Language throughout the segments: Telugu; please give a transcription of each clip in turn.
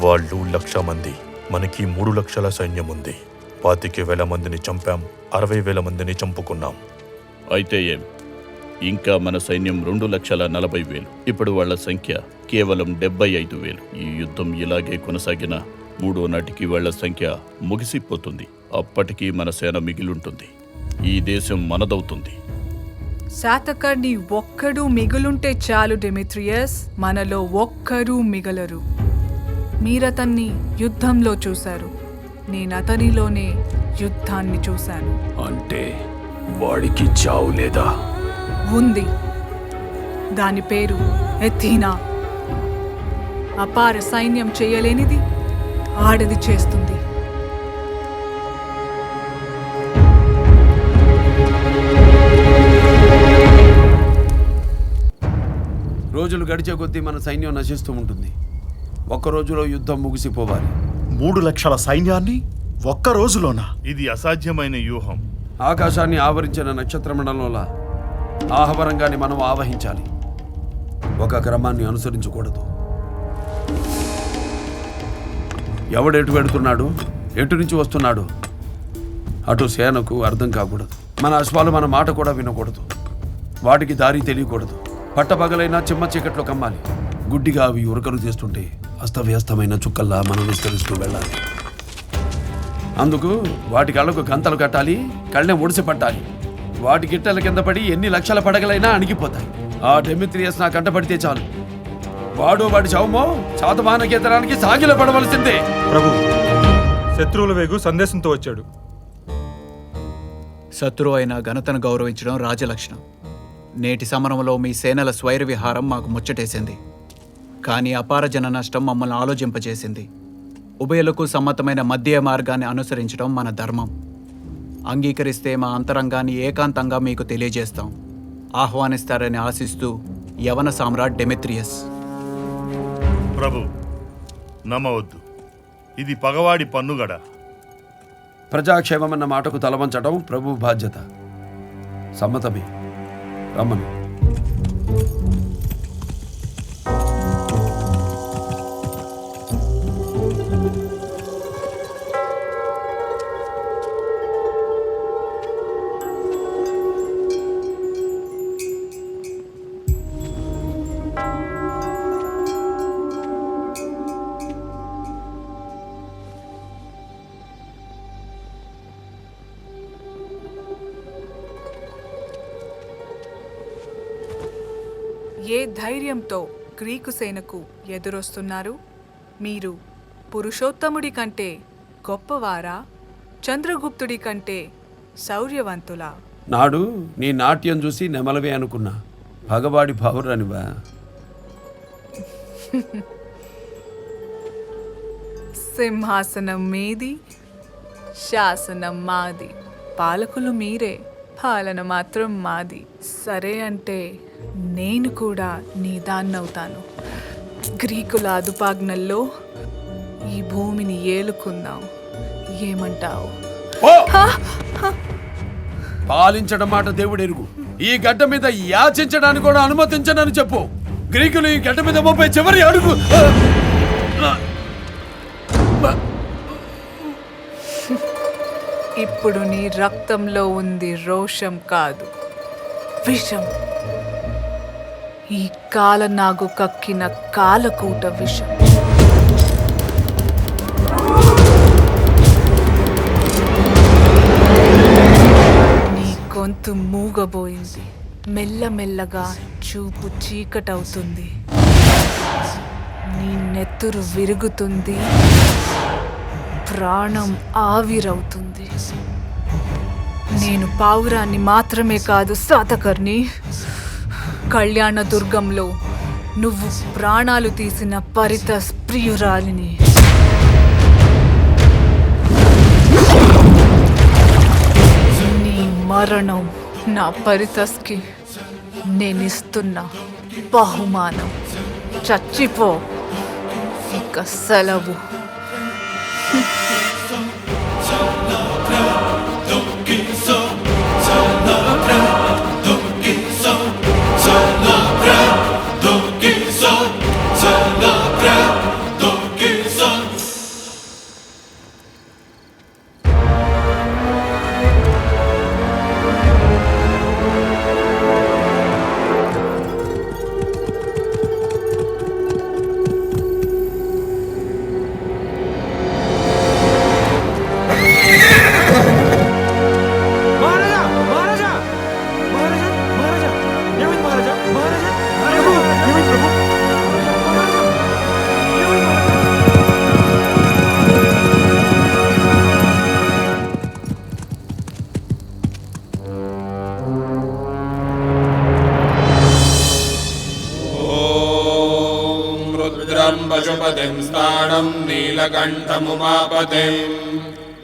వాళ్ళు 1,00,000 మంది, మనకి 3 లక్షల సైన్యం ఉంది. 25,000 మందిని చంపాం, 60,000 మందిని చంపుకున్నాం. అయితే ఏం, ఇంకా మన సైన్యం 2,40,000. ఇప్పుడు వాళ్ళ సంఖ్య కేవలం 75,000. ఈ యుద్ధం ఇలాగే కొనసాగిన 3వ నాటికి వాళ్ళ సంఖ్య ముగిసిపోతుంది. అప్పటికీ మన సేన మిగిలుంటుంది. ఈ దేశం మనదవుతుంది. శాతకర్ణి ఒక్కడు మిగులుంటే చాలు డెమిత్రియస్, మనలో ఒక్కరూ మిగలరు. మీరతన్ని యుద్ధంలో చూశారు, నేనతనిలోనే యుద్ధాన్ని చూశాను. అంటే వాడికి చావు లేదా? ఉంది. దాని పేరు ఎథీనా. అపార సైన్యం చేయలేనిది ఆడది చేస్తుంది. రోజులు గడిచే కొద్దీ మన సైన్యం నశిస్తూ ఉంటుంది. ఒక్క రోజులో యుద్ధం ముగిసిపోవాలి. 3 లక్షల సైన్యాన్ని ఒక్క రోజులోనా? ఇది అసాధ్యమైన వ్యూహం. ఆకాశాన్ని ఆవరించిన నక్షత్ర మండలంలో ఆహవరంగాన్ని మనం ఆవహించాలి. ఒక క్రమాన్ని అనుసరించకూడదు. ఎవడెటు వెడుతున్నాడు, ఎటు నుంచి వస్తున్నాడు, అటు సేనకు అర్థం కాకూడదు. మన అశ్వాలు మన మాట కూడా వినకూడదు. వాటికి దారి తెలియకూడదు. పట్టపగలైనా చిమ్మ చీకట్లో కమ్మాలి. గుడ్డిగా అవి ఉరకలు చేస్తుంటే అస్తవ్యస్తమైన చుక్కల్లా మనం విస్తరిస్తూ వెళ్ళాలి. అందుకు వాటి కళ్ళకు గంతలు కట్టాలి, కళ్ళెం ఒడిసి పట్టాలి. వాటి గిట్టెల కింద పడి ఎన్ని లక్షల పడగలైనా అణిగిపోతాయి. ఆ డెమిత్రియస్ నా కంటపడితే చాలు, వాడు వాడి చౌమో శాతమానకేతరానికి సాగిల పడవలసిందే. ప్రభు, శత్రువుల వేగు సందేశంతో వచ్చాడు. శత్రువు అయిన ఘనతను గౌరవించడం రాజలక్షణం. నేటి సమరంలో మీ సేనల స్వైర విహారం మాకు ముచ్చటేసింది. కానీ అపార జన నష్టం మమ్మల్ని ఆలోచింపజేసింది. ఉభయులకు సమ్మతమైన మధ్య మార్గాన్ని అనుసరించడం మన ధర్మం. అంగీకరిస్తే మా అంతరంగాన్ని ఏకాంతంగా మీకు తెలియజేస్తాం. ఆహ్వానిస్తారని ఆశిస్తూ యవన సామ్రాట్ డెమిత్రియస్. ప్రభు, నమ్మవద్దు. ఇది పగవాడి పన్నుగడ. ప్రజాక్షేమమన్న మాటకు తలవంచడం ప్రభు బాధ్యత. సమ్మతమే. రమ్మను. ఏ ధైర్యంతో గ్రీకు సేనకు ఎదురొస్తున్నారు? మీరు పురుషోత్తముడి కంటే గొప్పవారా, చంద్రగుప్తుడి కంటే శౌర్యవంతులా? నాడు నీ నాట్యం చూసి నెమలవే అనుకున్నా. పగవాడి పౌరనివా? సింహాసనం మీది, శాసనం మాది. పాలకులు మీరే, పాలన మాత్రం మాది. సరే అంటే నేను కూడా నీ దాన్నవుతాను. గ్రీకుల అదుపాజ్ఞల్లో ఈ భూమిని ఏలుకుందాం. ఏమంటావు? పాలించడం మాట దేవుడు ఎరుగు. ఈ గడ్డ మీద యాచించడానికి కూడా అనుమతించనని చెప్పు. గ్రీకులు ఈ గడ్డ మీద మోపే చివరి అడుగు. ఇప్పుడు నీ రక్తంలో ఉంది రోషం కాదు, విషం. ఈ కాలనాగు కక్కిన కాలకూట విషం. నీ గొంతు మూగబోయింది. మెల్లమెల్లగా చూపు చీకటవుతుంది. నీ నెత్తురు విరుగుతుంది. ప్రాణం ఆవిరవుతుంది. నేను పావురాన్ని మాత్రమే కాదు శాతకర్ణి. కళ్యాణ దుర్గంలో నువ్వు ప్రాణాలు తీసిన పరిత ప్రియురాలిని. నీ మరణం నా పరితస్కి నేనిస్తున్న బహుమానం. చచ్చిపో, ఇక సెలవు. Celebra, do que sou. वामनं नीलकण्ठमुमापतिं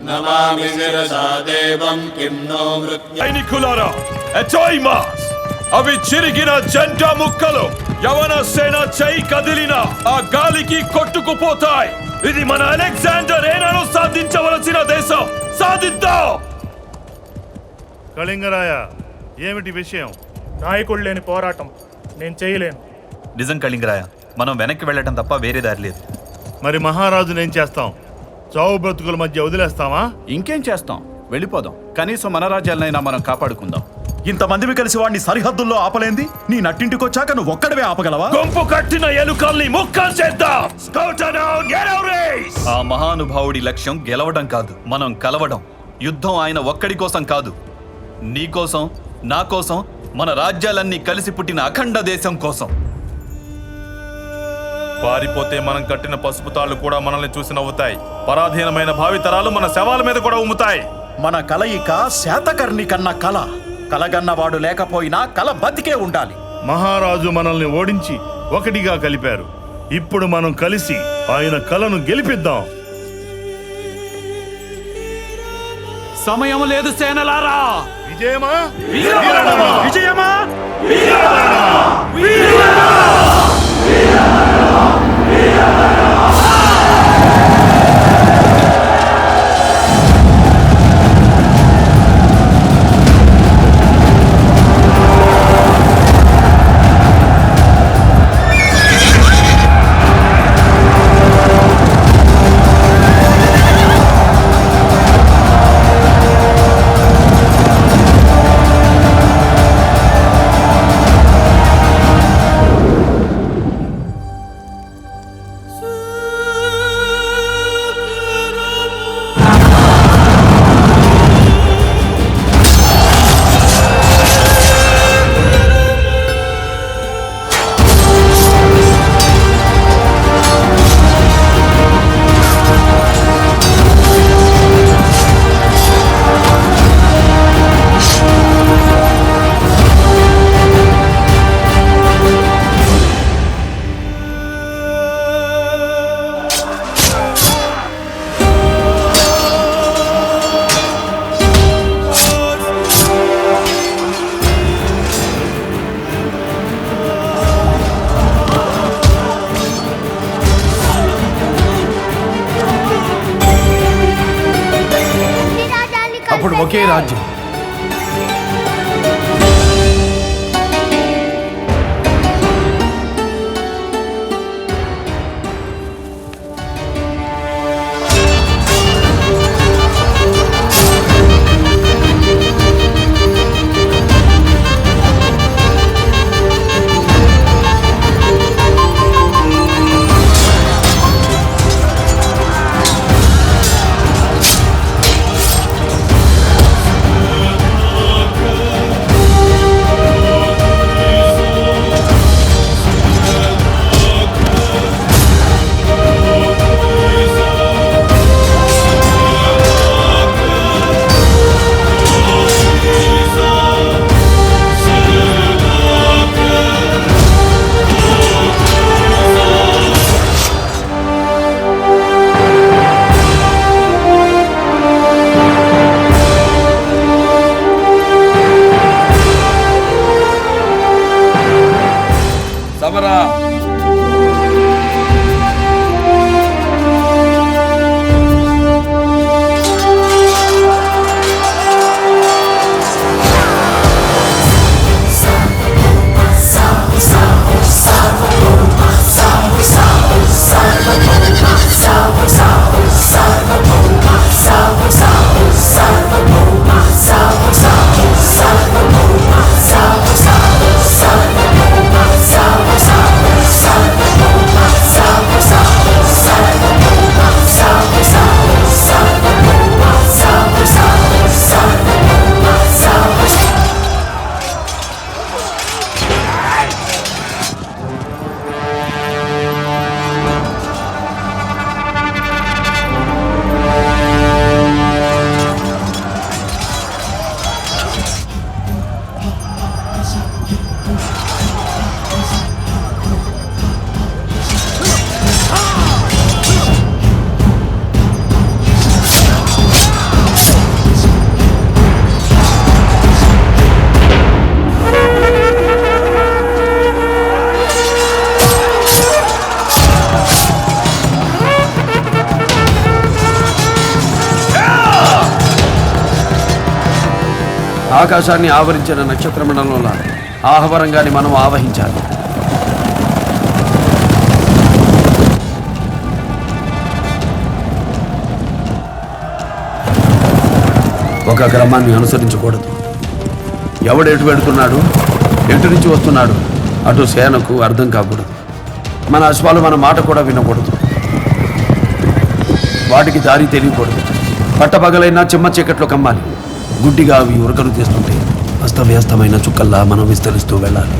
Namami शिरसा देवं किं नो मृत्य సైనికులారా, ఎటోయిమాస్! అవి చిరిగిన జెండా ముక్కలు. యవన సేన చెయ్యి కదిలిన ఆ గాలికి కొట్టుకుపోతాయి. ఇది మన అలెగ్జాండర్ ఏనాడు సాధించవలసిన దేశం. సాధిద్దాం! కళింగరాయ, ఏమిటి విషయం? నాయకుడు లేని పోరాటం నేను చేయలేను. నిజం కళింగరాయ, మనం వెనక్కి వెళ్ళటం తప్ప వేరే దారి లేదు. మరి మహారాజుని ఏం చేస్తాం? చావు బ్రతుకుల మధ్య వదిలేస్తామా? ఇంకేం చేస్తాం, వెళ్ళిపోదాం. కనీసం మన రాజ్యాలనైనా మనం కాపాడుకుందాం. ఇంతమందివి కలిసి వాడిని సరిహద్దుల్లో ఆపలేంది. నీ నట్టింటికొచ్చాక నువ్వు ఒక్కడవే ఆపగలవా? గుంపు కట్టిన ఎలుకల్ని ముక్కలు చేద్దాం. ఆ మహానుభావుడి లక్ష్యం గెలవడం కాదు, మనం కలవడం. యుద్ధం ఆయన ఒక్కడి కోసం కాదు, నీ కోసం, నా కోసం, మన రాజ్యాలన్నీ కలిసి పుట్టిన అఖండ దేశం కోసం. పారిపోతే మనం కట్టిన పసుపు తాళ్లు కూడా మనల్ని చూసి నవ్వుతాయి. పరాధీనమైన భావితరాలు మన శవాల మీద కూడా ఉమ్ముతాయి. మన కలయిక శాతకర్ణి కన్న కల. కలగన్నవాడు లేకపోయినా కల బతికే ఉండాలి. మహారాజు మనల్ని ఓడించి ఒకటిగా కలిపారు. ఇప్పుడు మనం కలిసి ఆయన కలను గెలిపిద్దాం. సమయం లేదు సేనలారా. విజయమా? విజయమా? అప్పుడు ఒకే రాజ్యం. ఆకాశాన్ని ఆవరించిన నక్షత్ర మండలంలో ఆహవరంగాన్ని మనం ఆవహించాలి. ఒక క్రమాన్ని అనుసరించకూడదు. ఎవడెటు వెడుతున్నాడు, ఎటు నుంచి వస్తున్నాడు, అటు సేనకు అర్థం కాకూడదు. మన అశ్వాలు మన మాట కూడా వినకూడదు. వాటికి దారి తెలియకూడదు. పట్టపగలైనా చిమ్మ చీకట్లో కమ్మాలి. గుడ్డిగా అవి ఉరకలు తీస్తుంటే అస్తవ్యస్తమైన చుక్కల్లా మనం విస్తరిస్తూ వెళ్ళాలి.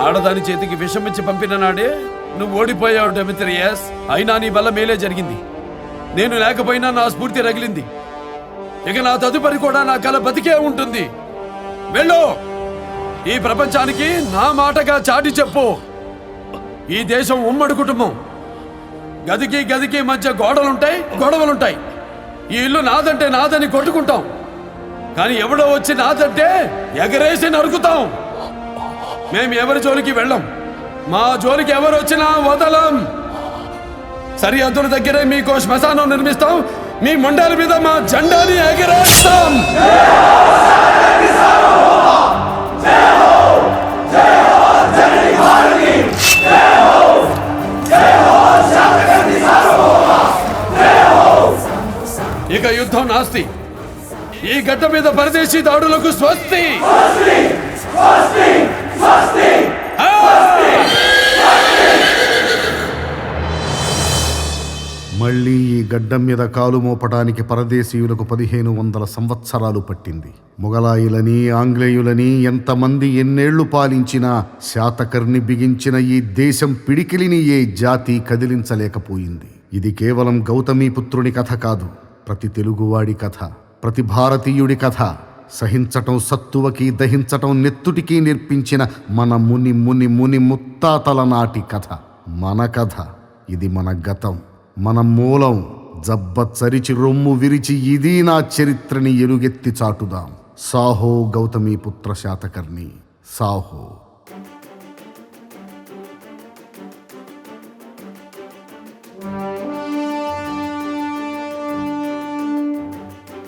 ఆడదాని చేతికి విషమిచ్చి పంపిన నాడే నువ్వు ఓడిపోయావు డెమిత్రియస్. అయినా నీ వల్ల మేలే జరిగింది. నేను లేకపోయినా నా స్ఫూర్తి రగిలింది. ఇక నా తదుపరి కూడా నా కల బతికే ఉంటుంది. వెళ్ళు, ఈ ప్రపంచానికి నా మాటగా చాటి చెప్పు. ఈ దేశం ఉమ్మడి కుటుంబం. గదికి గదికి మధ్య గోడలుంటాయి, గొడవలుంటాయి. ఈ ఇల్లు నాదంటే నాదని కొట్టుకుంటాం. కానీ ఎవడో వచ్చి నాదంటే ఎగరేసి నరుకుతాం. మేము ఎవరి జోలికి వెళ్ళం. మా జోలికి ఎవరు వచ్చినా వదలం. సరిహద్దుల దగ్గరే మీకు శ్మశానం నిర్మిస్తాం, మీ మొండాల మీద మా జెండాని ఎగరేస్తాం. ఇక యుద్ధం నాస్తి. ఈ గడ్డ మీద పరదేశీ దాడులకు స్వస్తి. మళ్ళీ ఈ గడ్డం మీద కాలు మోపడానికి పరదేశీయులకు 1500 సంవత్సరాలు పట్టింది. మొగలాయులని, ఆంగ్లేయులని ఎంతమంది ఎన్నేళ్లు పాలించినా శాతకర్ణి బిగించిన ఈ దేశం పిడికిలిని ఏ జాతి కదిలించలేకపోయింది. ఇది కేవలం గౌతమీపుత్రుని కథ కాదు, ప్రతి తెలుగువాడి కథ, ప్రతి భారతీయుడి కథ. సహించటం సత్తువకి, దహించటం నెత్తుటికి నేర్పించిన మన ముని ముని ముని ముత్తాతల నాటి కథ. మన కథ ఇది, మన గతం, మన మూలం. జబ్బచ్చరిచి రొమ్ము విరిచి ఇది నా చరిత్రని ఎలుగెత్తి చాటుదాం. సాహో గౌతమీపుత్ర శాతకర్ణి, సాహో.